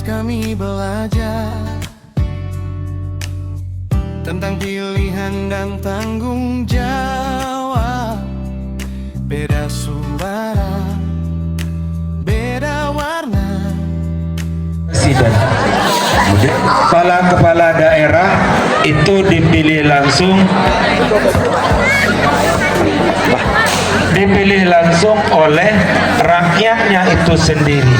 kelas kami belajar tentang pilihan dan tanggung jawab. Beda suara, beda warna. Presiden, kepala daerah itu dipilih langsung oleh rakyatnya itu sendiri.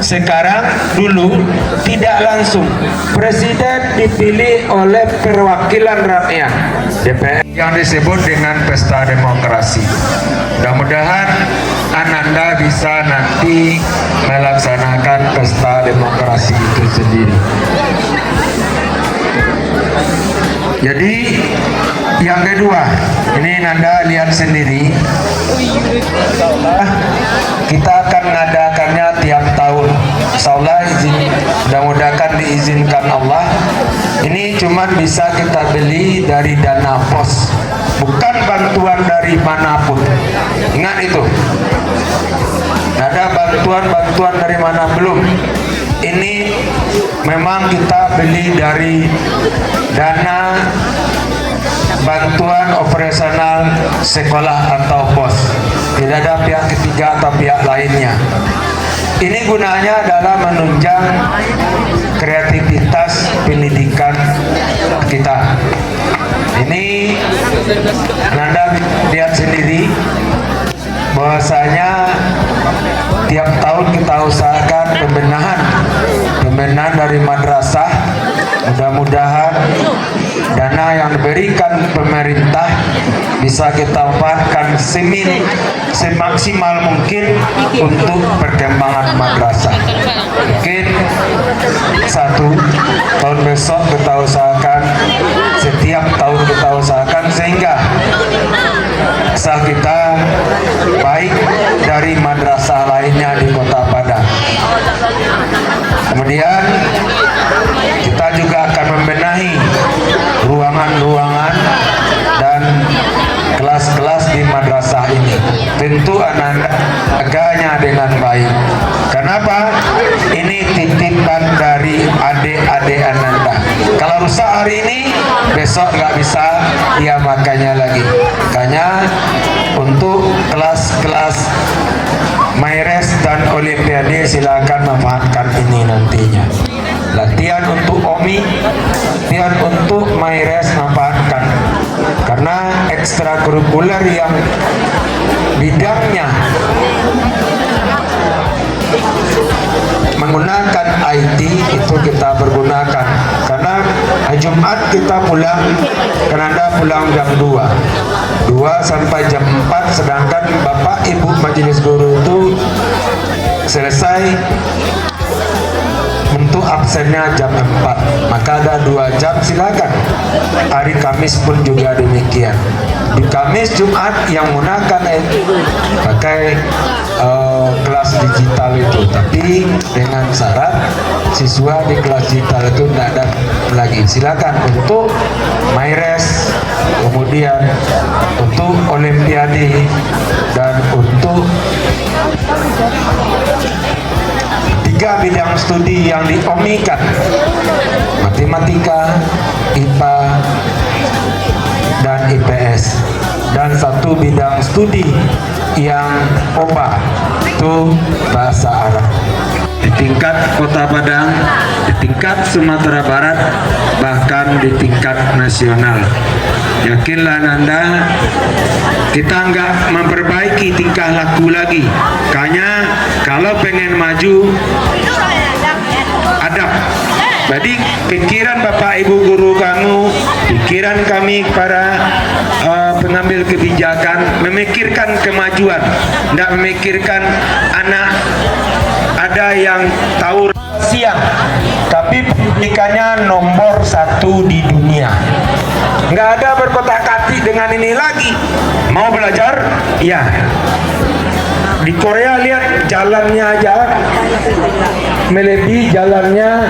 Sekarang dulu tidak langsung, presiden dipilih oleh perwakilan rakyat, DPR, yang disebut dengan pesta demokrasi. Mudah-mudahan Ananda bisa nanti melaksanakan pesta demokrasi itu sendiri. Jadi yang kedua, ini Nanda lihat sendiri, kita akan mengadakannya tiap tahun. Insyaallah mudah-mudahan diizinkan Allah. Ini cuma bisa kita beli dari dana pos, bukan bantuan dari manapun. Ingat itu. Ada bantuan dari mana belum? Ini memang kita beli dari dana bantuan operasional sekolah atau pos. Tidak ada pihak ketiga atau pihak lainnya. Ini gunanya adalah menunjang kreativitas pendidikan kita. Ini Anda lihat sendiri bahwasanya tiap tahun kita usahakan pembenahan dari madrasah. Mudah-mudahan dana yang diberikan pemerintah bisa kita manfaatkan semaksimal mungkin untuk perkembangan madrasah. Mungkin tahun besok kita usahakan, setiap tahun kita usahakan sehingga usaha kita baik dari madrasah lainnya di Kota Padang. Kemudian kita juga akan membenahi ruangan-ruangan dan kelas-kelas di madrasah ini. Tentu anak-anak jaganya dengan baik. Kenapa? Ini titipan dari adik-adik Ananda. Kalau rusak hari ini, besok nggak bisa dia makanya lagi. Makanya untuk kelas-kelas Maires dan Olimpiade silakan memanfaatkan ini nantinya. Latihan untuk OMI, latihan untuk Maires manfaatkan. Karena ekstrakurikuler yang bidangnya menggunakan IT itu kita pergunakan. Karena hari Jumat kita pulang, Kanada pulang jam 2 sampai jam 4, sedangkan Bapak Ibu Majelis Guru itu selesai untuk absennya jam 4, maka ada 2 jam, silakan. Hari Kamis pun juga demikian. Di Kamis Jumat yang menggunakan pakai kelas digital itu, tapi dengan syarat siswa di kelas digital itu tidak ada lagi. Silakan untuk Maires, kemudian untuk Olimpiade, dan untuk 3 bidang studi yang diomikan: matematika, IPA, dan IPS, dan 1 bidang studi yang OBA itu bahasa Arab. Di tingkat Kota Padang, di tingkat Sumatera Barat, bahkan di tingkat nasional. Yakinlah Anda, kita nggak memperbaiki tingkah laku lagi. Makanya kalau pengen maju, adab. Jadi pikiran Bapak Ibu guru kamu, pikiran kami para pengambil kebijakan, memikirkan kemajuan, tidak memikirkan anak ada yang tahu siang, tapi pendidikannya nomor 1 di dunia. Nggak ada berkotak-katik dengan ini lagi. Mau belajar? Ya. Di Korea lihat jalannya aja melebihi jalannya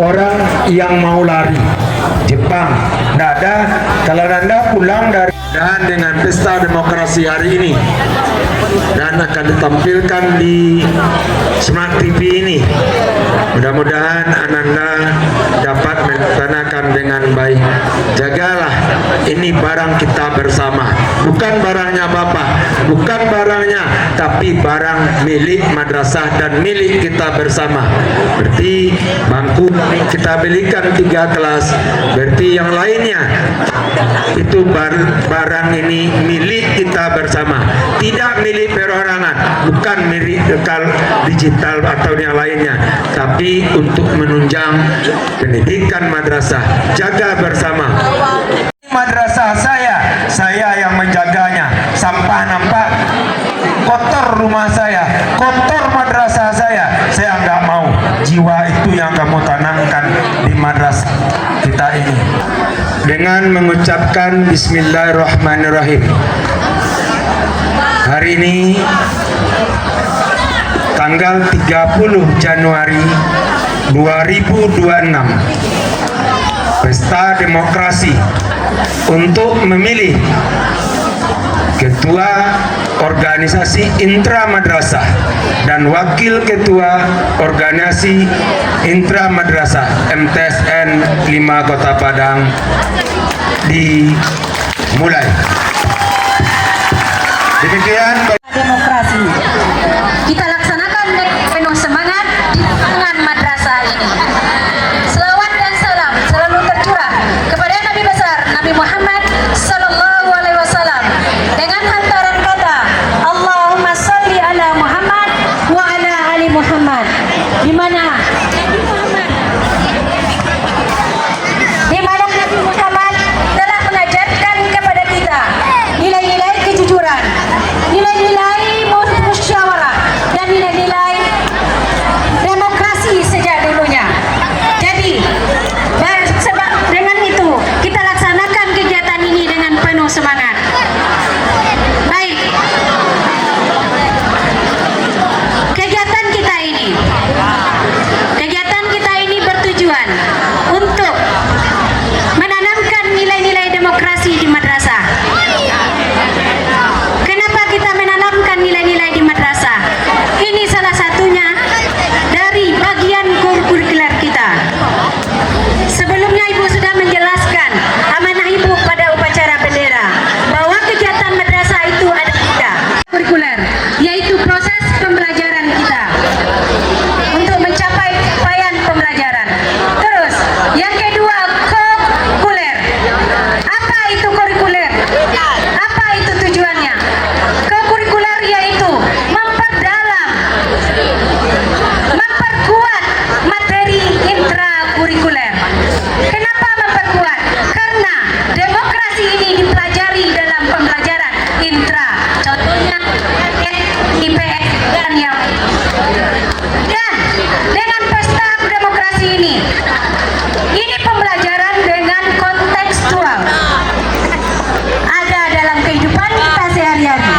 orang yang mau lari. Jepang. Nggak ada. Kalau Anda pulang dari dan dengan pesta demokrasi hari ini dan akan ditampilkan di Smart TV ini, mudah-mudahan Ananda dapat melaksanakan dengan baik. Jagalah, ini barang kita bersama, bukan barangnya Bapak, bukan barangnya, tapi barang milik madrasah dan milik kita bersama. Berarti bangku kita belikan 3 kelas, berarti yang lainnya itu barang ini milik kita bersama, tidak milik perorangan, bukan milik dekal digital atau yang lainnya, tapi untuk menunjang pendidikan madrasah. Jaga bersama. Madrasah saya yang menjaganya. Sampah nampak, kotor rumah saya, kotor madrasah saya nggak mau. Jiwa itu yang kamu tanamkan di madrasah kita ini. Dengan mengucapkan Bismillahirrahmanirrahim. Hari ini tanggal 30 Januari 2026, Pesta Demokrasi untuk memilih Ketua Organisasi Intra Madrasah dan Wakil Ketua Organisasi Intra Madrasah MTSN 5 Kota Padang dimulai. Demikian demokrasi kita laksanakan penuh semangat di lingkungan madrasah ini. Selawat dan salam selalu tercurah kepada Nabi besar Nabi Muhammad sallallahu alaihi wasallam dengan hantaran kata Allahumma shalli ala Muhammad wa ala ali Muhammad, di mana Nabi Muhammad telah mengajarkan kepada kita nilai-nilai kejujuran, nilai-nilai musyawarah, dan nilai-nilai demokrasi sejak dulunya. Jadi dengan itu kita laksanakan kegiatan ini dengan penuh semangat. Baik, kegiatan kita ini bertujuan untuk menanamkan nilai-nilai demokrasi di madrasah. Kenapa kita menanamkan nilai-nilai di madrasah? Ini salah satunya dari bagian kurikuler kita. Sebelumnya Ibu sudah menjelaskan amanah Ibu pada upacara bendera bahwa kegiatan madrasah itu ada 3 kurikuler, yaitu proses pembelajaran kita untuk mencapai capaian pembelajaran. Terus yang kedua, kokurikuler. Apa itu kurikuler? Apa itu tujuannya? Kokurikuler yaitu memperdalam, memperkuat materi intrakurikuler. Kenapa memperkuat? Karena demokrasi ini dipelajari dalam pembelajaran intra. Contohnya IPS dan yang lain. Dan dengan pesta demokrasi ini pembelajaran dengan kontekstual, ada dalam kehidupan kita sehari-hari.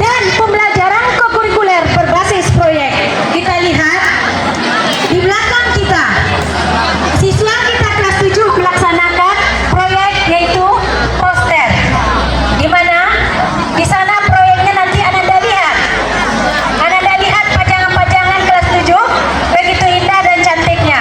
Dan pembelajaran kokurikuler berbasis proyek. Kita lihat di belakang kita, siswa kita kelas 7 melaksanakan proyek yaitu poster, di mana di sana proyeknya nanti Ananda lihat pajangan-pajangan kelas 7 begitu indah dan cantiknya.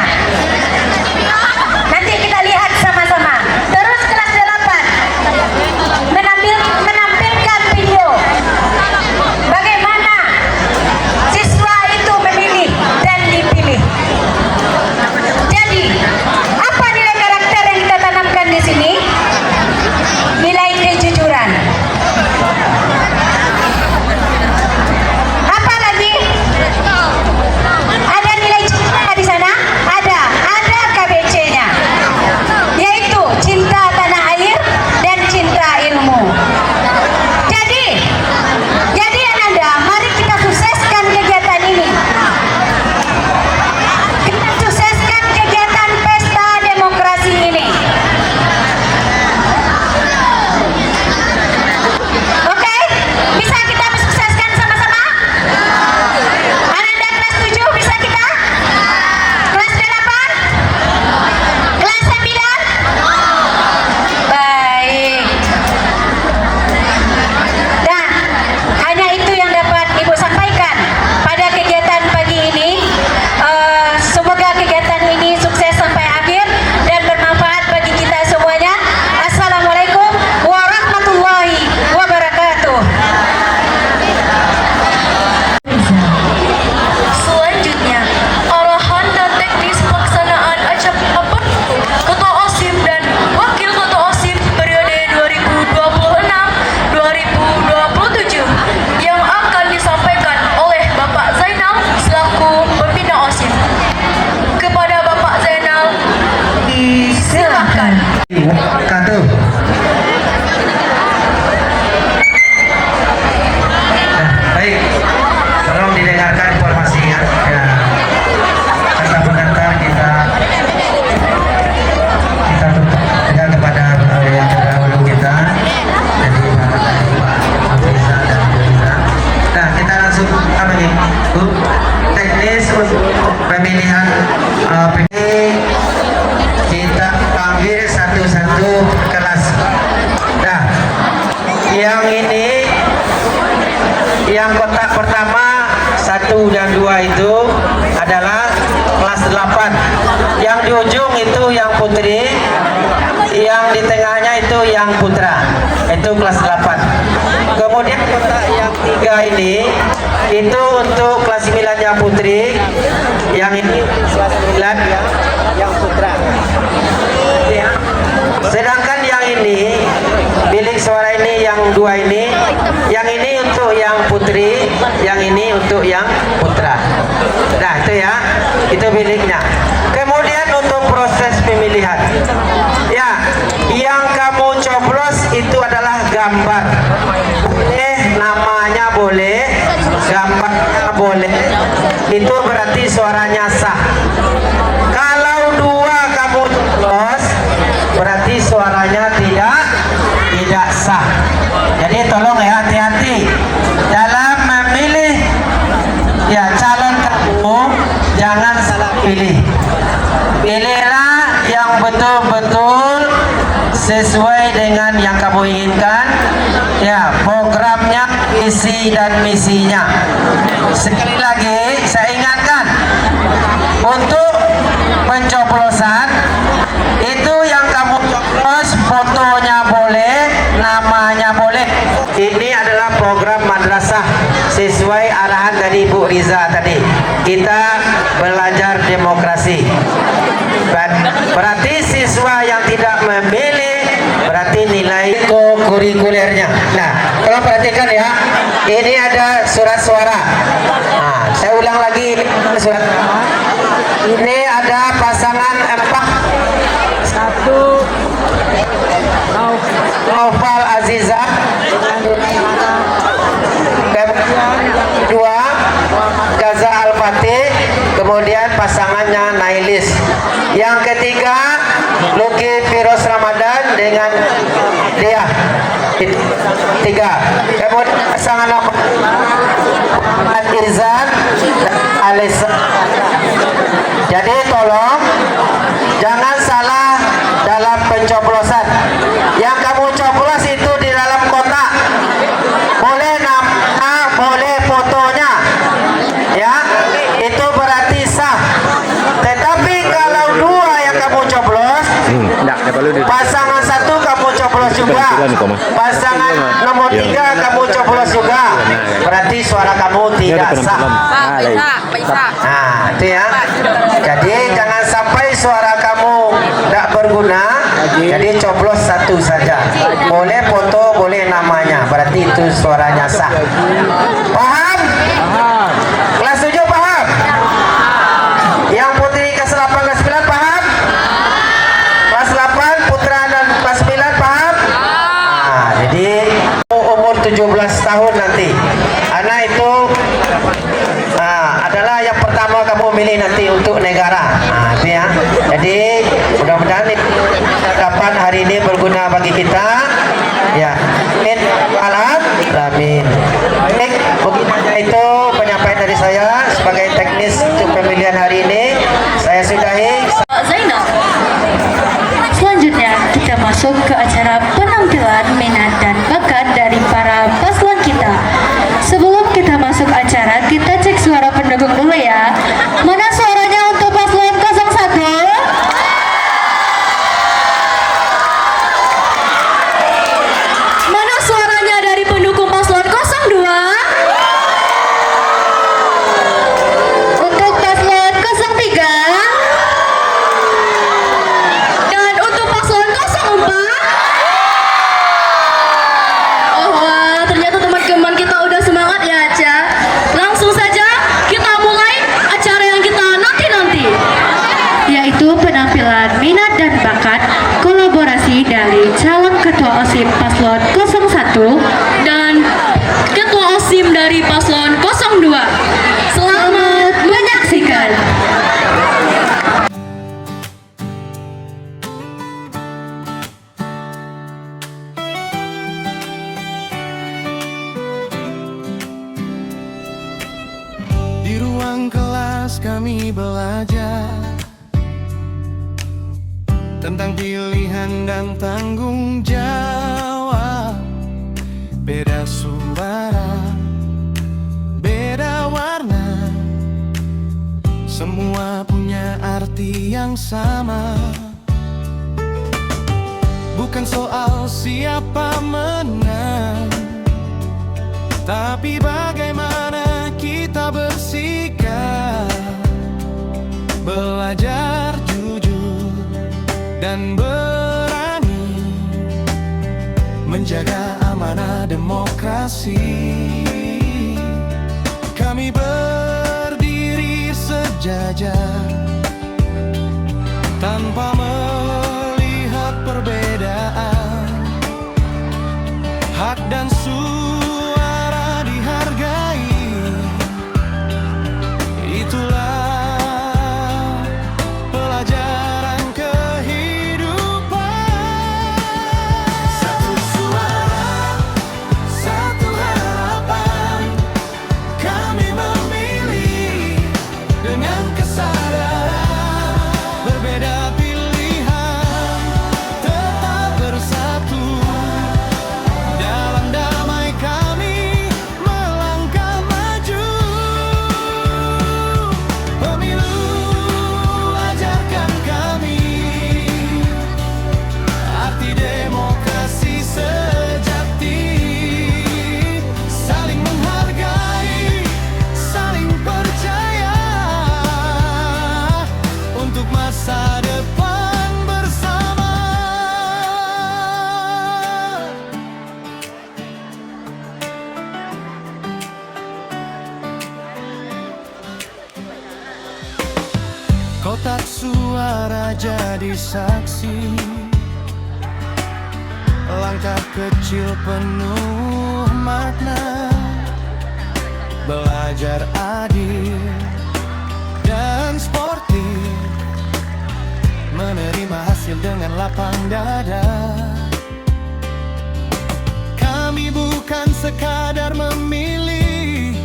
teknis untuk pemilihan kita panggil satu-satu kelas. Nah, yang ini yang kotak pertama 1 dan 2 itu adalah kelas 8. Yang di ujung itu yang putri, yang di tengahnya itu yang putra. Itu kelas 8. Kemudian kotak yang 3 ini itu untuk kelas 9 yang putri, yang ini kelas 9 yang putra. Ya. Sedangkan yang ini bilik suara ini yang 2 ini, yang ini untuk yang putri, yang ini untuk yang putra. Nah itu ya, itu biliknya. Kemudian untuk proses pemilihan, ya, yang kamu coblos itu adalah gambar. Namanya boleh, gambarnya boleh. Itu berarti suaranya sah. Kalau 2 kamu coblos, berarti suaranya tidak sah. Jadi tolong ya, hati-hati dalam memilih ya calon kamu, jangan salah pilih. Pilihlah yang betul-betul sesuai dengan yang kamu inginkan, ya, programnya, isi dan misinya. Sekali lagi saya ingatkan, untuk pencoblosan itu yang kamu coblos fotonya boleh, namanya boleh. Ini adalah program madrasah sesuai arahan dari Bu Riza tadi. Kita belajar demokrasi. Berarti siswa yang tidak memilih berarti nilai kurikulernya. Nah, kalau perhatikan ya, ini ada surat suara. Nah, saya ulang lagi, ini surat. Ini ada pasangan 4. 1 Naufal Azizah, kemudian 2 Gaza Al-Fatih, kemudian pasangannya Nailis. Yang ketiga Luki Firoz Ramadan dengan dia 3. Kemudian pasangan Muhammad Izan Alisa. Jadi tolong jangan salah dalam pencoblosan. Yang kamu coblos itu di dalam kotak, boleh nama, boleh fotonya, ya, itu berarti sah. Tetapi kalau 2 yang kamu coblos, pasangan 1 kamu coblos juga, pasangan nomor 3 kamu coblos juga, berarti suara kamu tidak sah. Nah itu ya. Jadi jangan sampai suara kamu tidak berguna, jadi coblos 1 saja. Boleh foto, boleh namanya, berarti itu suaranya sah. Paham? Kelas 7 paham? Yang putri kelas 8, kelas 9 paham? Kelas 8 putra dan kelas 9 paham? Nah, jadi umur 17 tahun nanti. Anak itu adalah yang pertama kamu milih nanti untuk negara. Nah, itu ya. Jadi mudah-mudahan kapan hari ini berguna bagi kita. Ya, amin. Alamin. Baik, itu penyampaian dari saya sebagai teknis untuk pemilihan hari ini. Saya sudahi. Zainal. Selanjutnya kita masuk ke acara penampilan minat dan bakat dari para paslon kita. Sebelum kita masuk acara, kita cek suara pendukung dulu ya. Mana suaranya untuk paslon 01? Mana suaranya dari pendukung paslon 02? Untuk paslon 03? Dan untuk paslon 04? Di ruang kelas kami belajar tentang pilihan dan tanggung jawab. Beda suara, beda warna, semua punya arti yang sama. Bukan soal siapa menang, tapi bagaimana kita bersikap. Belajar jujur dan berani menjaga amanah demokrasi. Kami berdiri sejajar tanpa melihat perbedaan. Hak dan suara dihargai. Itulah pelajaran kehidupan. Satu suara, satu harapan. Kami memilih dengan kesadaran. Berbeda pilihan, tetap bersatu. Dalam damai kami melangkah maju. Pemilu ajarkan kami arti demokrasi sejati. Saling menghargai, saling percaya untuk masa depan bersama. Kotak suara jadi saksi. Langkah kecil penuh makna. Belajar adil dan sportif. Menerima hasil dengan lapang dada. Kami bukan sekadar memilih,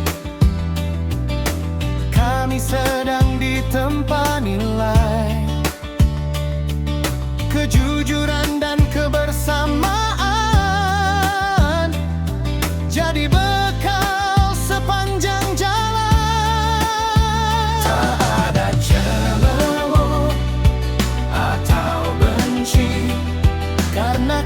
kami sedang ditempa nilai kejujuran dan kebersamaan. Jadi bekal sepanjang jalan. Tak ada cemburu atau benci, karena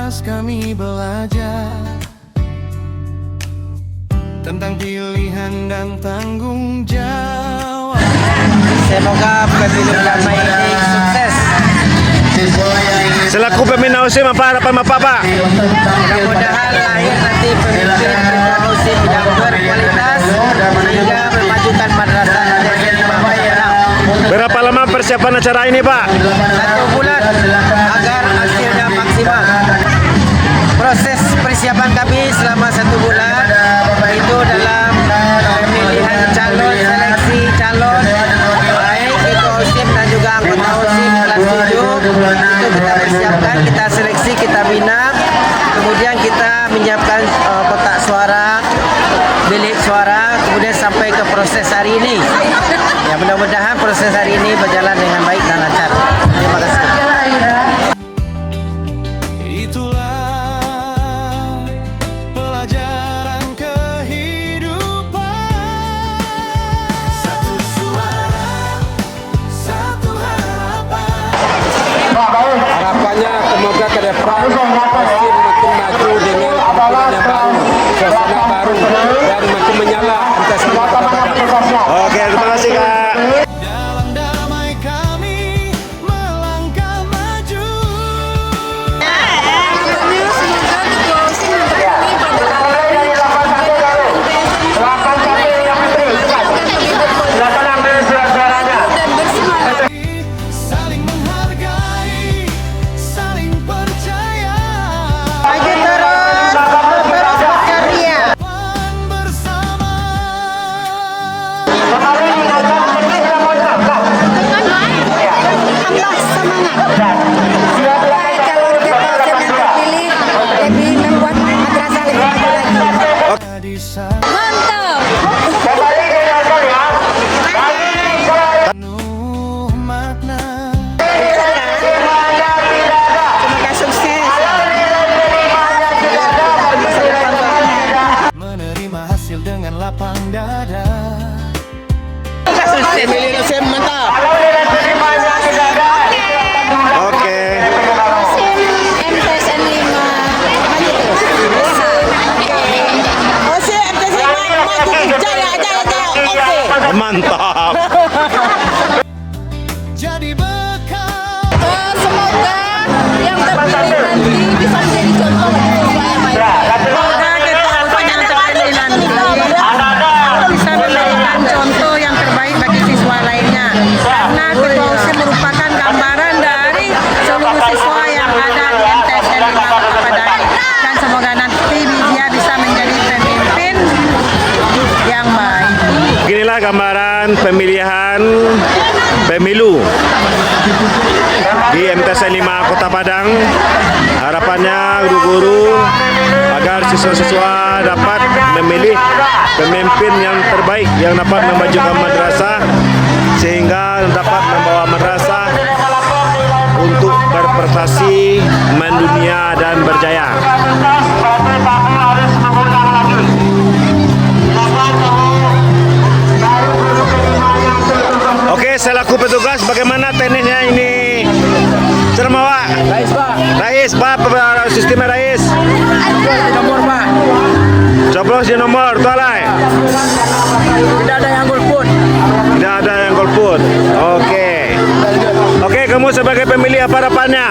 kelas kami belajar tentang pilihan dan tanggung jawab. Semoga pemilu damai ini sukses. Selaku pembina OSIM, apa harapan Bapak, Pak? Mudah-mudahan lahir nanti pemimpin ketua OSIM yang berkualitas sehingga memajukan madrasah Negeri 5 Bayaran. Berapa lama persiapan acara ini, Pak? 1 bulan agar hasilnya maksimal. Proses persiapan kami selama 1 bulan itu dalam pemilihan calon, seleksi calon, baik itu OSIM dan juga anggota OSIM kelas 7. Itu kita persiapkan, kita seleksi, kita bina, kemudian kita menyiapkan kotak suara, bilik suara, kemudian sampai ke proses hari ini. Ya, mudah-mudahan proses hari ini berjalan dengan baik dan lancar. Terima kasih. Itulah pelajaran kehidupan. Satu suara, satu harapan. Harapannya semoga ke depan OSIM makin maju dengan kemampuan yang baru, suasana baru, dan makin menyala MTS 5 Kota Padang. Oke, terima kasih, Kak. Dalam damai kami melangkah maju. Saling menghargai, saling percaya. Maju terus berkarya. Bersama. lebih membuat madrasah lebih maju lagi. Di sana Mantap. penuh makna. Semoga sukses. Menerima hasil dengan lapang dada. Sukses. Mantap. Oke. MTSN 5 maju terus. OSIM MTS 5 maju jaya. Oke. Mantap. Jadi bekal. Semoga yang terpilih nanti bisa menjadi contoh bagi siswa yang baik. Semoga ketua OSIM yang terpilih nanti bisa memberikan contoh yang terbaik bagi siswa lainnya. Karena ketua OSIM merupakan gambaran dari seluruh siswa yang ada di MTSN 5 Kota Padang. Dan semoga nanti dia bisa menjadi pemimpin yang baik. Beginilah gambaran pemilihan pemilu di MTSN 5 Kota Padang. Harapannya guru-guru agar siswa-siswa dapat memilih pemimpin yang terbaik yang dapat memajukan madrasah sehingga dapat membawa madrasah untuk berprestasi, mendunia dan berjaya. Oke, selaku petugas, bagaimana teknisnya ini? Cermawa. Rais Pak, Rais, Pak, sistemnya Rais. di nomor Pak, Coblos di nomor, tualai. tidak ada yang golput. Tidak ada yang golput. Oke. Oke, kamu sebagai pemilih apa harapannya?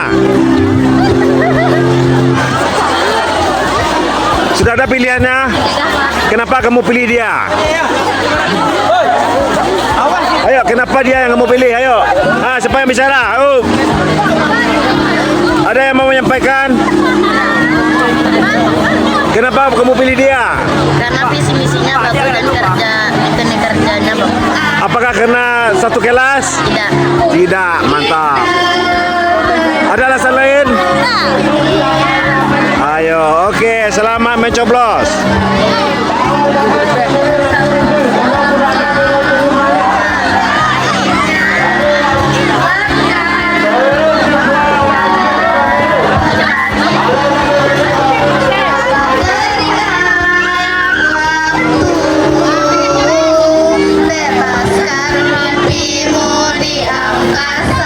Sudah ada pilihannya? Kenapa kamu pilih dia? Ayo, kenapa dia yang kamu pilih? Ayo. Siapa yang bicara? Ada yang mau menyampaikan? Kenapa kamu pilih dia? Karena visi misinya bagus dan kerjanya bagus. Apakah karena satu kelas? Tidak. Tidak, mantap. Ada alasan lain? Ayo, oke, selamat mencoblos. Bebaskan mimpimu di angkasa.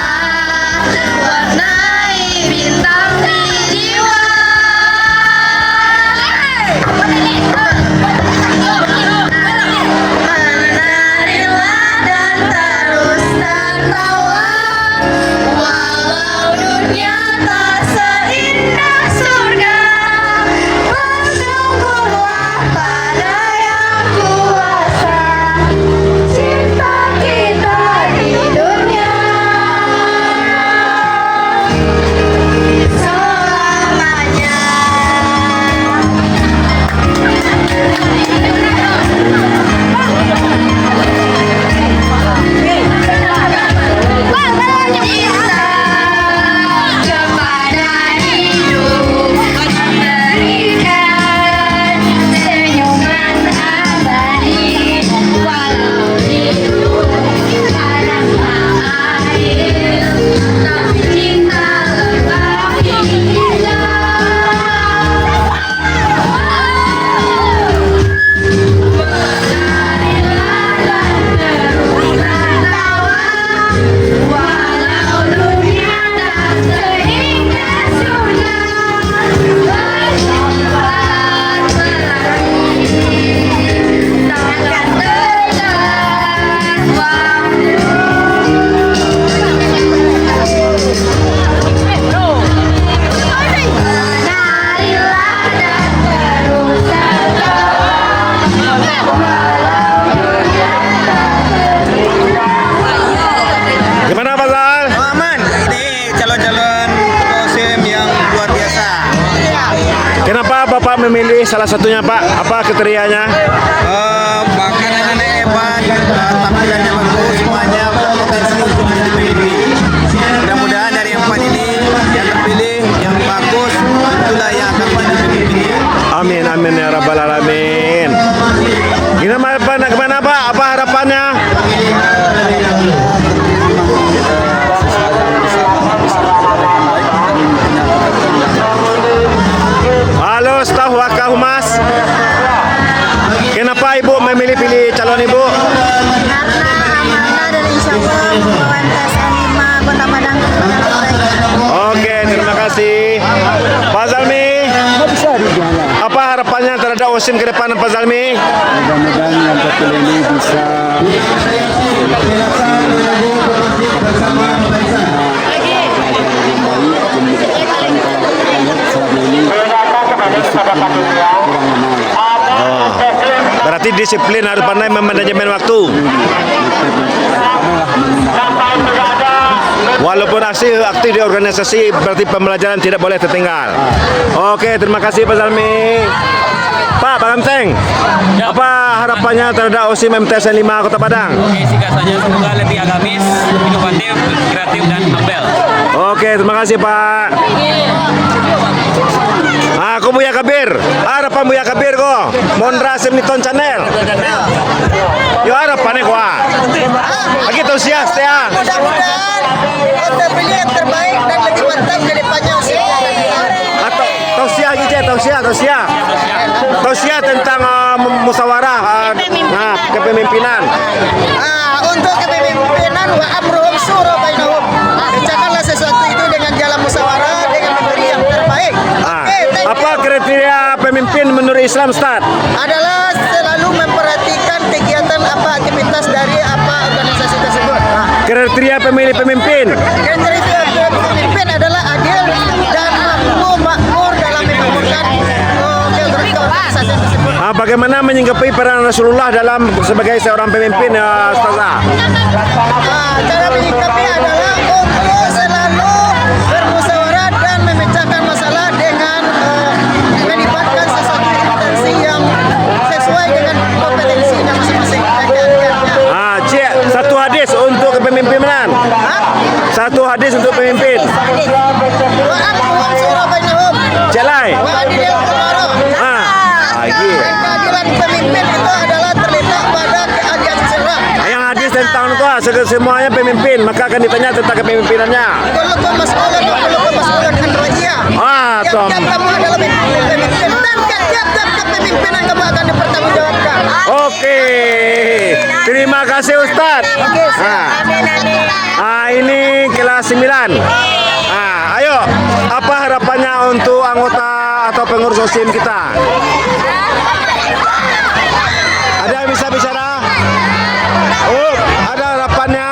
pilih salah satunya Pak. Apa kriterianya? Makanannya hebat, tampilannya bagus, semuanya berpotensi untuk menjadi pemimpin. Mudah-mudahan dari yang 4 ini yang terpilih, yang bagus, itulah yang akan menjadi pemimpinnya. Amin, amin ya rabbal alamin. Gimana Pak? Apa harapannya? Halo staf Wakahumas. Kenapa Ibu memilih calon Ibu? Karena amanah dan insya Allah pembawaan TSN 5 Kota Padang yang terbaik. Oke, terima kasih. Pak Zalmi, apa harapannya terhadap OSIM ke depan Pak Zalmi? Mudah-mudahan yang terpilih ini bisa Berarti disiplin, harus pandai memanajemen waktu. Walaupun aktif di organisasi, berarti pembelajaran tidak boleh tertinggal. Oke, terima kasih Pak Zalmi. Pak Amteng, apa harapannya terhadap OSIM MTSN 5 Kota Padang? Oke, singkat saja, semoga lebih agamis, inovatif, kreatif, dan tampil. Oke, terima kasih Pak. Aku Buya Kabir, harapan Buya Kabir kok. Mondra Semniton Channel. Yo harapannya kok. Lagi tausiah setia. Mudah-mudahan yang terpilih yang terbaik dan lebih mantap ke depannya. Atau tausiah tentang musyawarah kepemimpinan. Untuk kepemimpinan wa amruhum syura bainahum. Kerjakanlah sesuatu itu dengan jalan musyawarah, dengan memberi yang terbaik. Apa kriteria pemimpin menurut Islam, Ustaz? Adalah selalu memperhatikan kegiatan apa aktivitas dari apa organisasi tersebut. Kriteria pemilih pemimpin. Kriteria pemimpin adalah adil dan makmur dalam memakmurkan organisasi tersebut. Bagaimana menyingkapi peran Rasulullah dalam sebagai seorang pemimpin, Ustazah? Cara menyikapi adalah untuk selalu bermusyawarah dan memecahkan masalah dengan melibatkan sesuatu instansi yang sesuai dengan kompetensinya masing-masing. Cik, satu hadis untuk kepemimpinan. Satu hadis untuk pemimpin. Jelai. Keadilan pemimpin itu adalah terletak pada keadilan sosial. Yang hadis tentang itu semuanya pemimpin, maka akan ditanya tentang kepemimpinannya. Kullukum mas'ulun wa kullukum mas'ulun an ra'iyah. Tiap-tiap kamu adalah pemimpin dan tiap-tiap kepemimpinan kamu akan dipertanggungjawabkan. Oke. Terima kasih Ustaz. Ini kelas 9. Ayo, apa harapannya untuk anggota atau pengurus OSIM kita? Ada yang bisa bicara? Oh, ada harapannya?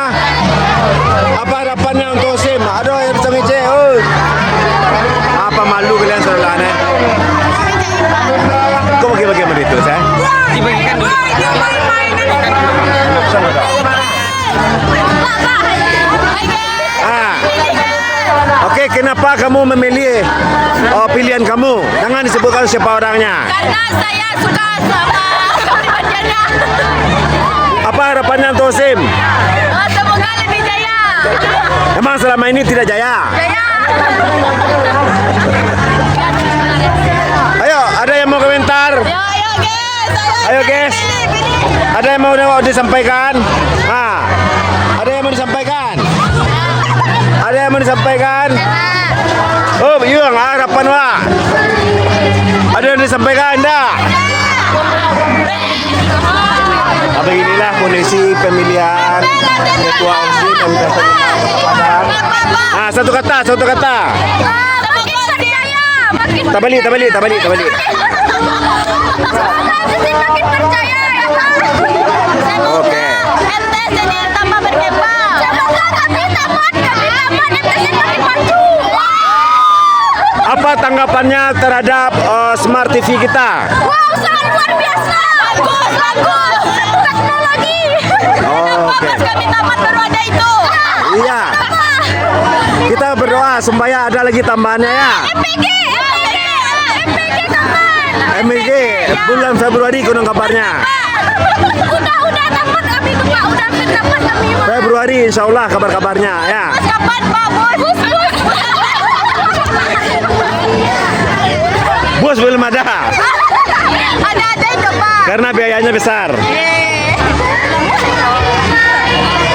Apa harapannya untuk OSIM? Ada yang bisa ngece? Oh. Apa malu kalian saudara aneh? Kok bagi-bagi begitu, saya? Dibagikan dulu. Oke, kenapa kamu memilih pilihan kamu? Jangan disebutkan siapa orangnya. Karena saya suka sama pribadinya. Apa harapannya untuk OSIM? Semoga lebih jaya. Emang selama ini tidak jaya? Jaya. Ayo, ada yang mau komentar? Ayo guys. Ayo guys. Ada yang mau disampaikan? Ada yang mau disampaikan? Ada yang mau disampaikan? Oh, yung harapan wa. Ada yang disampaikan enggak? Beginilah kondisi pemilihan ketua OSIM MTSN Padang. Satu kata. Makin Tabali. makin percaya ya Pak. Oke. MTSN ini tambah berkembang. Semoga kami tamat MTSN makin maju. Apa tanggapannya terhadap Smart TV kita? Wow, sangat luar biasa. Bagus. Teknologi. Bagus kami tamat baru ada itu. Iya. Kita berdoa supaya ada lagi tambahannya ya. MPG kawan. MIG bulan Februari konon kabarnya. Udah dapat kami tuh Pak, udah dapat kami Pak. Februari insya Allah kabar-kabarnya ya. Bos kapan Pak? Bos. Bos belum ada. Ada itu Pak. Karena biayanya besar.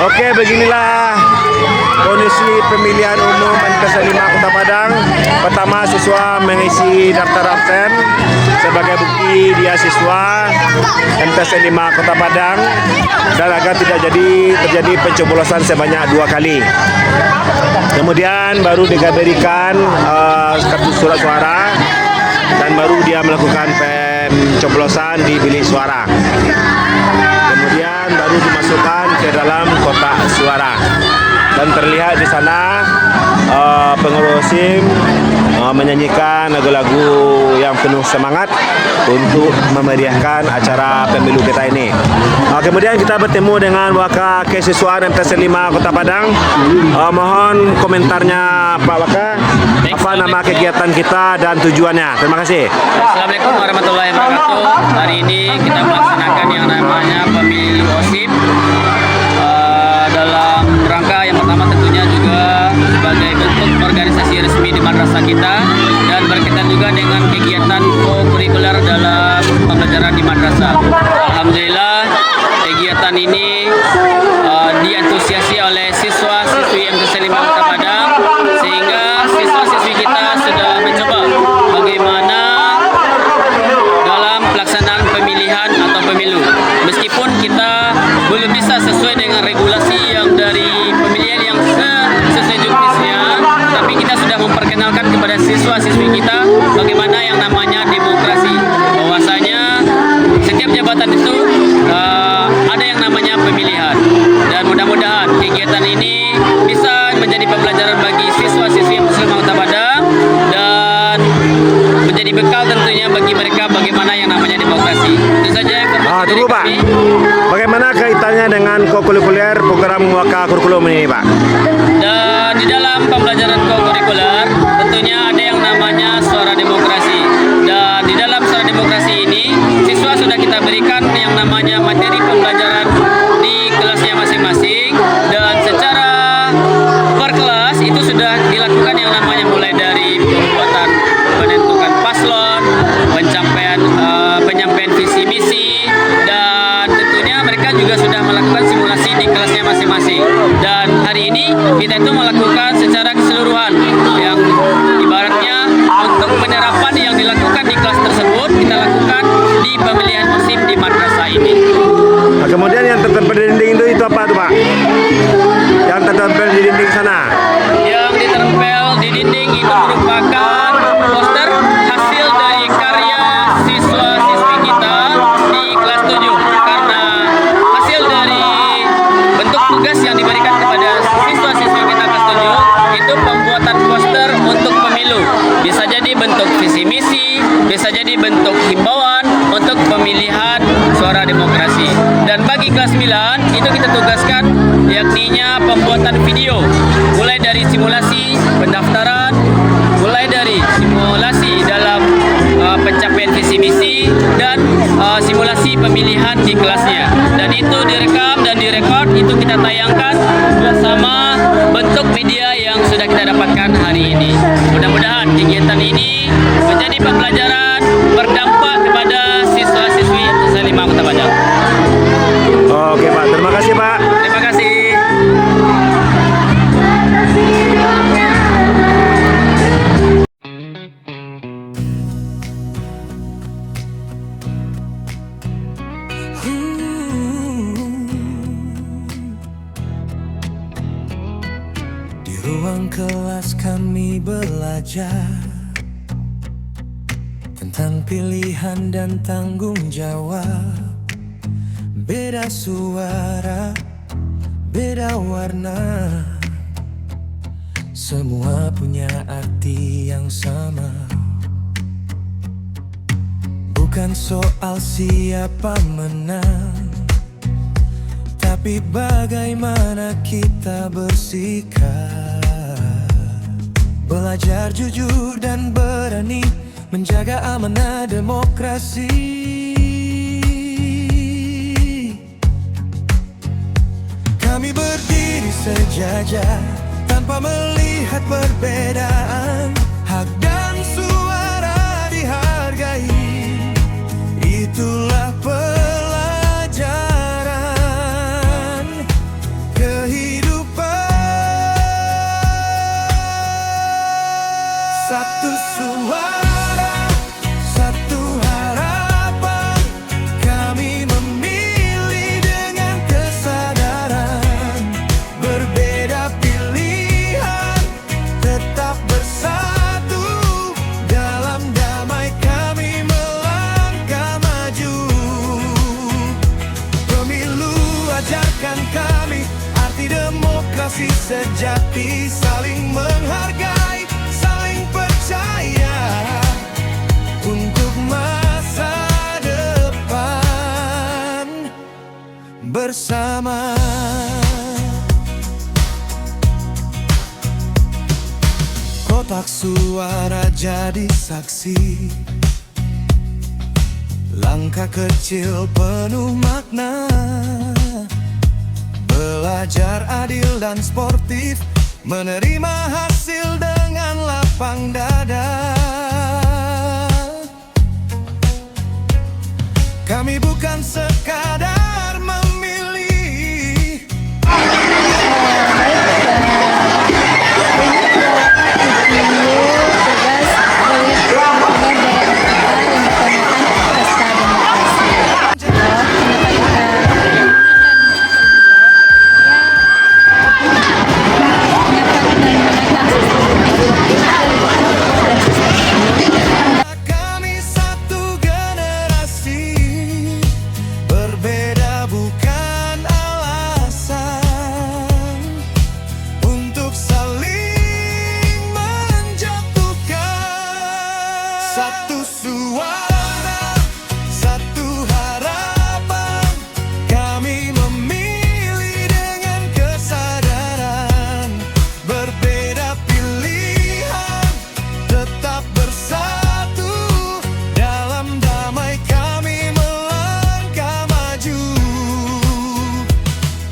Oke, beginilah kondisi pemilihan umum MTS 5 Kota Padang. Pertama, siswa mengisi daftar absen sebagai bukti dia siswa MTS 5 Kota Padang dan agar tidak terjadi pencoblosan sebanyak 2 kali. Kemudian baru diberikan kartu surat suara dan baru dia melakukan pencoblosan di bilik suara. Kemudian baru dimasukkan ke dalam kotak suara dan terlihat di sana pengurus SIM menyanyikan lagu-lagu yang penuh semangat untuk memeriahkan acara pemilu kita ini. Kemudian kita bertemu dengan Waka Kesiswaan MTS 5 Kota Padang. Mohon komentarnya Pak Waka. Apa nama kegiatan kita dan tujuannya? Terima kasih. Assalamualaikum warahmatullahi wabarakatuh. Hari ini kita melaksanakan yang namanya pemilu OSIM dalam rangka yang pertama tentunya juga sebagai bentuk organisasi resmi di madrasah kita dan berkaitan juga dengan kegiatan co-kurikuler dalam pembelajaran di madrasah. Alhamdulillah kegiatan ini diantusiasi oleh siswa-siswi MTS 5 Kota Padang sehingga siswa-siswi kita sudah mencoba bagaimana dalam pelaksanaan pemilihan atau pemilu. Meskipun kita belum bisa sesuai dengan regulasi yang dari pemilihan yang sesuai juknisnya, tapi kita sudah memperkenalkan kepada siswa-siswi kita bagaimana yang namanya demokrasi. Bahwasanya setiap jabatan itu ada yang namanya pemilihan. Dan mudah-mudahan kegiatan ini bisa menjadi pembelajaran bagi siswa-siswi yang Muslim Kota Padang dan menjadi bekal tentunya bagi mereka bagaimana yang namanya demokrasi. Itu saja informasi Tunggu Pak. Bagaimana kaitannya dengan co-kurikuler program Waka Kurikulum ini Pak? Dan di dalam pembelajaran co-kurikuler tentunya ada yang namanya suara demokrasi. Dan di dalam suara demokrasi ini siswa sudah kita berikan yang namanya materi pembelajaran di kelasnya masing-masing dan secara per kelas itu sudah dilakukan yang namanya mulai dari pembuatan menentukan paslon, penyampaian visi misi dan tentunya mereka juga sudah melakukan simulasi di kelasnya masing-masing. Dan hari ini kita itu melakukan secara keseluruhan yang ibaratnya untuk penerapan yang dilakukan di kelas tersebut kita lakukan di pemilihan musim di madrasah ini. Kemudian yang tertempel di dinding itu apa tuh Pak? Yang tertempel di dinding sana? Yang ditempel di dinding itu merupakan poster hasil dari karya siswa-siswi kita di kelas 7 karena hasil dari bentuk tugas yang diberikan kepada siswa-siswi kita kelas 7 itu pembuatan poster untuk pemilu. Bisa jadi bentuk visi misi, bisa jadi bentuk himbauan untuk pemilihan suara demokrasi. Dan bagi kelas 9 itu kita tugaskan yakninya pembuatan video mulai dari simulasi pendaftaran, mulai dari simulasi dalam pencapaian visi misi dan simulasi pemilihan di kelasnya. Dan itu direkam dan direkod itu kita tayangkan bersama bentuk media yang sudah kita dapatkan hari ini. Mudah-mudahan kegiatan ini menjadi pembelajaran berdampak kepada siswa-siswi MTS 5 Kota Padang. Oke Pak, terima kasih Pak. Terima kasih. Di ruang kelas kami belajar tentang pilihan dan tanggung jawab. Beda suara, beda warna, semua punya arti yang sama. Bukan soal siapa menang, tapi bagaimana kita bersikap. Belajar jujur dan berani menjaga amanah demokrasi. Kami berdiri sejajar tanpa melihat perbedaan. Hak dan suara dihargai, itulah pelajaran kehidupan. Satu suara, satu harapan. Kami memilih dengan kesadaran. Berbeda pilihan, tetap bersatu. Dalam damai kami melangkah maju. Pemilu ajarkan kami arti demokrasi sejati. Saling menghargai, saling percaya untuk masa depan bersama. Kotak suara jadi saksi, langkah kecil penuh makna. Belajar adil dan sportif, menerima hasil dengan lapang dada. Kami bukan sekadar memilih. Kami satu generasi, berbeda bukan alasan untuk saling menjatuhkan. Satu suara, satu harapan. Kami memilih dengan kesadaran. Berbeda pilihan, tetap bersatu. Dalam damai kami melangkah maju.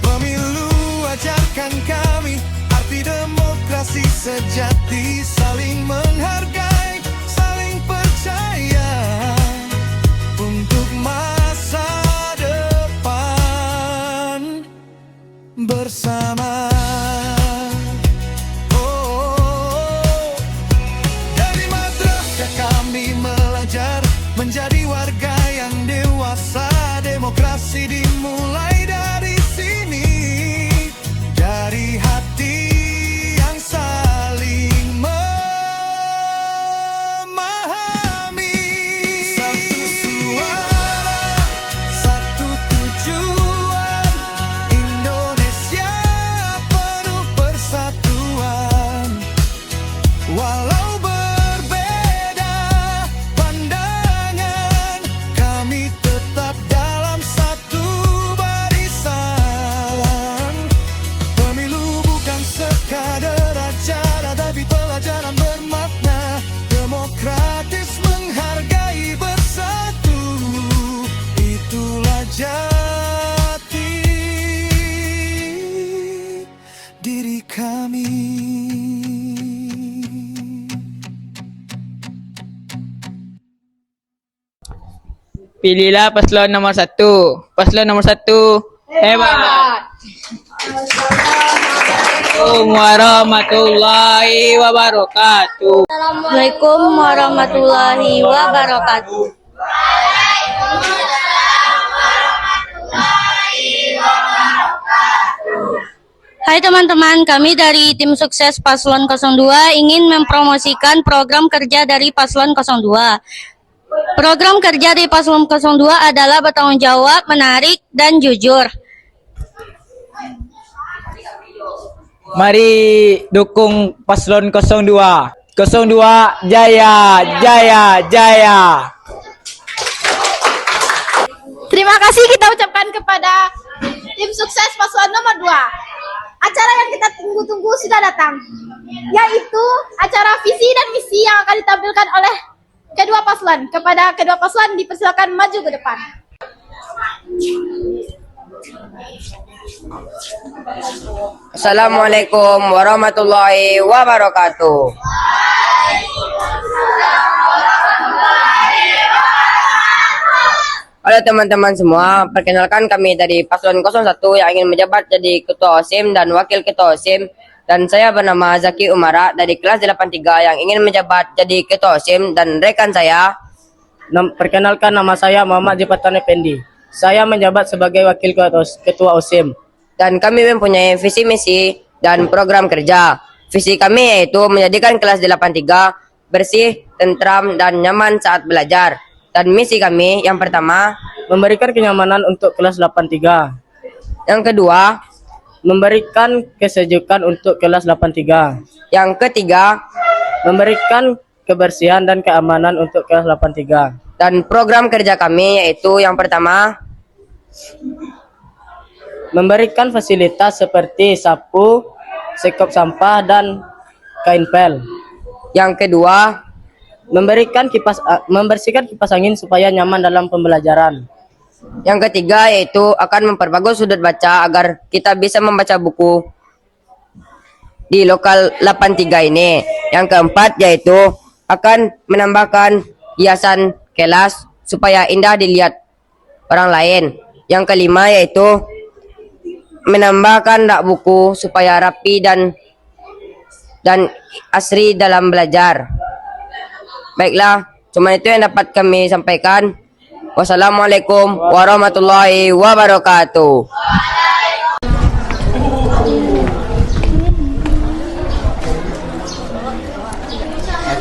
Pemilu ajarkan kami arti demokrasi sejati. Saling menghargai, saling percaya untuk masa depan bersama. Oh, dari madrasah kami belajar menjadi warga yang dewasa. Demokrasi dimulai dari sini, dari hati yang saling memahami. Satu suara, satu tujuan. Indonesia penuh persatuan. Walau berbeda pandangan, kami tetap dalam satu barisan. Pemilu bukan sekadar acara, tapi pelajaran bermakna. Demokratis menghargai bersatu, itulah jati diri kami. Pilihlah paslon nomor 1. Paslon nomor 1 hebat. Assalamualaikum warahmatullahi wabarakatuh. Assalamualaikum warahmatullahi wabarakatuh. Hai teman-teman, kami dari tim sukses Paslon 02 ingin mempromosikan program kerja dari Paslon 02. Program kerja dari Paslon 02 adalah bertanggung jawab, menarik, dan jujur. Mari dukung paslon 02. 02 jaya, jaya, jaya. Terima kasih kita ucapkan kepada tim sukses paslon nomor 2. Acara yang kita tunggu-tunggu sudah datang, yaitu acara visi dan misi yang akan ditampilkan oleh kedua paslon. Kepada kedua paslon dipersilakan maju ke depan. Assalamualaikum warahmatullahi wabarakatuh. Halo teman-teman semua, perkenalkan kami dari Paslon 01 yang ingin menjabat jadi Ketua OSIM dan Wakil Ketua OSIM. Dan saya bernama Zaki Umara dari kelas 83 yang ingin menjabat jadi Ketua OSIM, dan rekan saya. Perkenalkan, nama saya Muhammad Jepatan Effendi. Saya menjabat sebagai Wakil Ketua OSIM. Dan kami mempunyai visi misi dan program kerja. Visi kami yaitu menjadikan kelas 83 bersih, tentram, dan nyaman saat belajar. Dan misi kami yang pertama, memberikan kenyamanan untuk kelas 83. Yang kedua, memberikan kesejukan untuk kelas 83. Yang ketiga, memberikan kebersihan dan keamanan untuk kelas 83. Dan program kerja kami yaitu yang pertama, memberikan fasilitas seperti sapu, sekop sampah, dan kain pel. Yang kedua, membersihkan kipas angin supaya nyaman dalam pembelajaran. Yang ketiga yaitu akan memperbagus sudut baca agar kita bisa membaca buku di lokal 83 ini. Yang keempat yaitu akan menambahkan hiasan kelas supaya indah dilihat orang lain. Yang kelima yaitu menambahkan rak buku supaya rapi dan asri dalam belajar. Baiklah, cuma itu yang dapat kami sampaikan. Wassalamualaikum warahmatullahi wabarakatuh.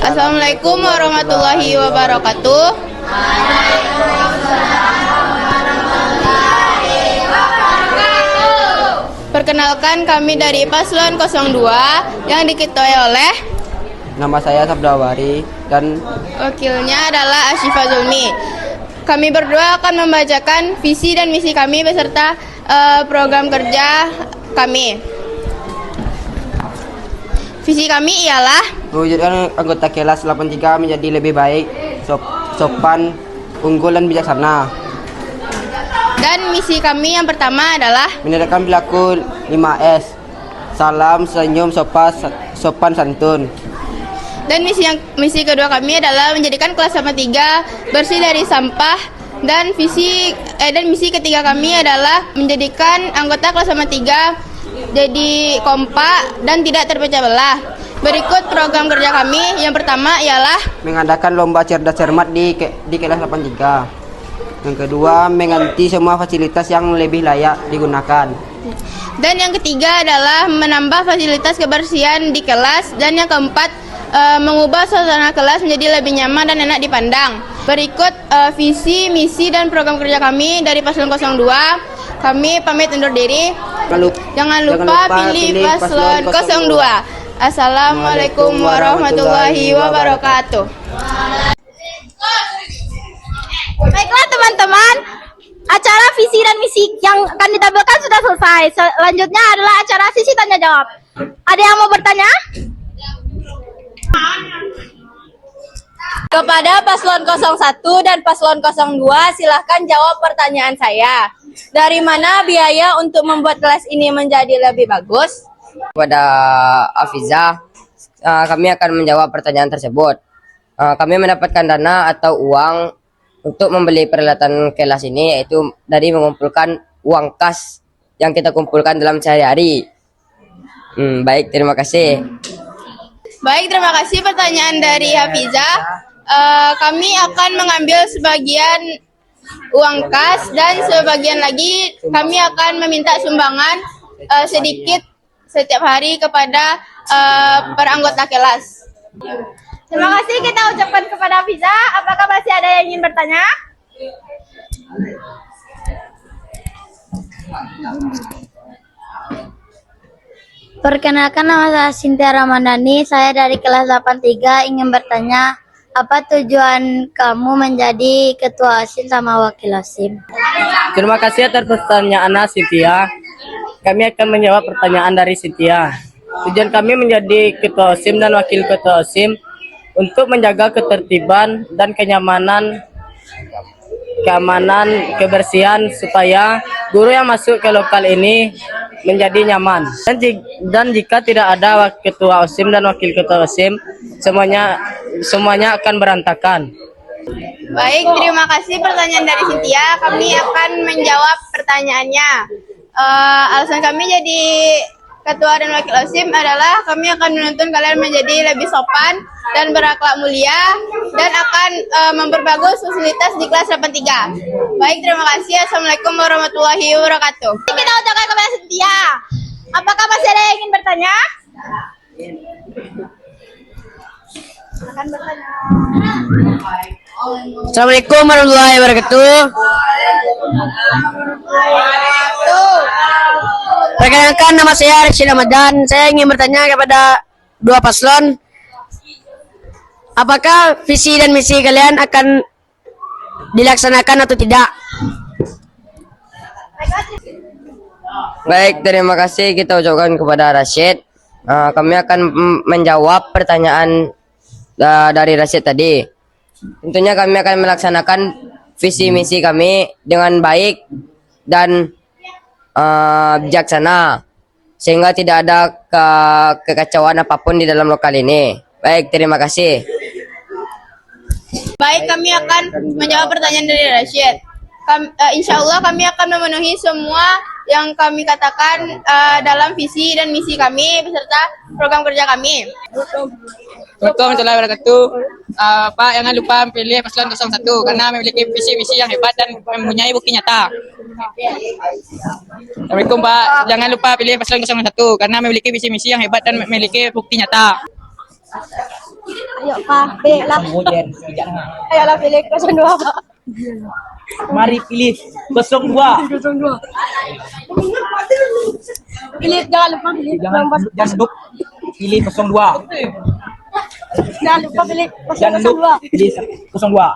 Assalamualaikum warahmatullahi wabarakatuh. Perkenalkan, kami dari Paslon 02 yang diketuai oleh Nama saya Sabdawari dan wakilnya adalah Asyifa Zulmi. Kami berdua akan membacakan visi dan misi kami beserta program kerja kami. Visi kami ialah mewujudkan anggota kelas 83 menjadi lebih baik, sopan, unggul, dan bijaksana. Dan misi kami yang pertama adalah menerapkan perilaku 5S. Salam, senyum, sopan santun. Dan misi kedua kami adalah menjadikan kelas 83 bersih dari sampah, dan misi ketiga kami adalah menjadikan anggota kelas 83 jadi kompak dan tidak terpecah belah. Berikut program kerja kami. Yang pertama ialah mengadakan lomba cerdas cermat di kelas 83. Yang kedua, mengganti semua fasilitas yang lebih layak digunakan. Dan yang ketiga adalah menambah fasilitas kebersihan di kelas. Dan yang keempat, mengubah suasana kelas menjadi lebih nyaman dan enak dipandang. Berikut visi, misi, dan program kerja kami dari Paslon 02. Kami pamit undur diri. Jangan lupa pilih Paslon 02. Assalamualaikum warahmatullahi wabarakatuh. Baiklah teman-teman, acara visi dan misi yang akan ditampilkan sudah selesai. Selanjutnya adalah acara sesi tanya jawab. Ada yang mau bertanya? Kepada Paslon 01 dan Paslon 02, silahkan jawab pertanyaan saya. Dari mana biaya untuk membuat kelas ini menjadi lebih bagus? Kepada Afizah, kami akan menjawab pertanyaan tersebut. Kami mendapatkan dana atau uang untuk membeli peralatan kelas ini, yaitu dari mengumpulkan uang kas yang kita kumpulkan dalam sehari-hari. Baik, terima kasih. Baik, terima kasih pertanyaan dari Hafizah. Kami akan mengambil sebagian uang kas dan sebagian lagi kami akan meminta sumbangan sedikit setiap hari kepada para anggota kelas. Terima kasih kita ucapkan kepada Hafizah. Apakah masih ada yang ingin bertanya? Perkenalkan, nama saya Sintia Ramadhani. Saya dari kelas 83 ingin bertanya, apa tujuan kamu menjadi ketua OSIM sama wakil OSIM? Terima kasih atas pertanyaan Sintia. Kami akan menjawab pertanyaan dari Sintia. Tujuan kami menjadi ketua OSIM dan wakil ketua OSIM untuk menjaga ketertiban dan keamanan kebersihan supaya guru yang masuk ke lokal ini menjadi nyaman. Dan jika tidak ada ketua OSIM dan wakil ketua OSIM, semuanya akan berantakan. Baik, terima kasih pertanyaan dari Cynthia. Kami akan menjawab pertanyaannya. Alasan kami jadi ketua dan wakil OSIM adalah kami akan menuntun kalian menjadi lebih sopan dan berakhlak mulia dan akan memperbagus fasilitas di kelas 83. Baik, terima kasih. Assalamualaikum warahmatullahi wabarakatuh. Kita ucapkan kepada Cynthia. Apakah masih ada yang ingin bertanya? Akan bertanya. Assalamualaikum warahmatullahi wabarakatuh. Perkenalkan, nama saya Rizky Ramadan. Saya ingin bertanya kepada dua paslon, apakah visi dan misi kalian akan dilaksanakan atau tidak? Baik, terima kasih kita ucapkan kepada Rashid. Kami akan menjawab pertanyaan dari Rashid tadi. Tentunya kami akan melaksanakan visi misi kami dengan baik dan bijaksana, sehingga tidak ada kekacauan apapun di dalam lokal ini. Baik, terima kasih. Baik, kami akan menjawab pertanyaan dari Rashid. Insya Allah kami akan memenuhi semua yang kami katakan dalam visi dan misi kami beserta program kerja kami. Assalamualaikum warahmatullahi wabarakatuh. Pak, jangan lupa pilih paslon 01 karena memiliki visi misi yang hebat dan mempunyai bukti nyata. Assalamualaikum Pak, jangan lupa pilih paslon 01 karena memiliki visi misi yang hebat dan memiliki bukti nyata. Ayo Pak, pilihlah. Ayolah pilih 02 Pak. Mari pilih 02. Pilih, jangan lupa pilih. Jangan lupa pilih 02. Jangan lupa pilih 02. Jangan lupa pilih 02.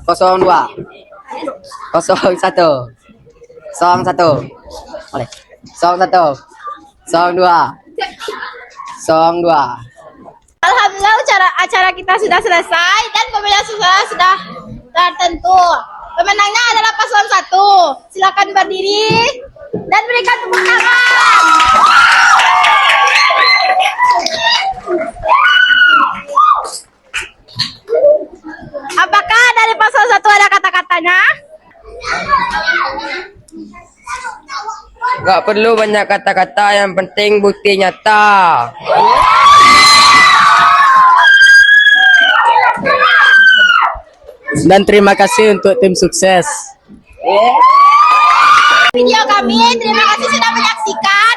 Kosong dua, 01, 01, boleh, 01, 02, 02. Alhamdulillah acara kita sudah selesai dan pemenang sudah tertentu. Pemenangnya adalah paslon 1. Silakan berdiri dan berikan tepuk tangan. Apakah dari paslon 1 ada kata-katanya? Gak perlu banyak kata-kata, yang penting bukti nyata. Dan terima kasih untuk tim sukses. Video kami, terima kasih sudah menyaksikan.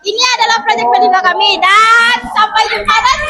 Ini adalah proyek kedua kami dan sampai jumpa lagi.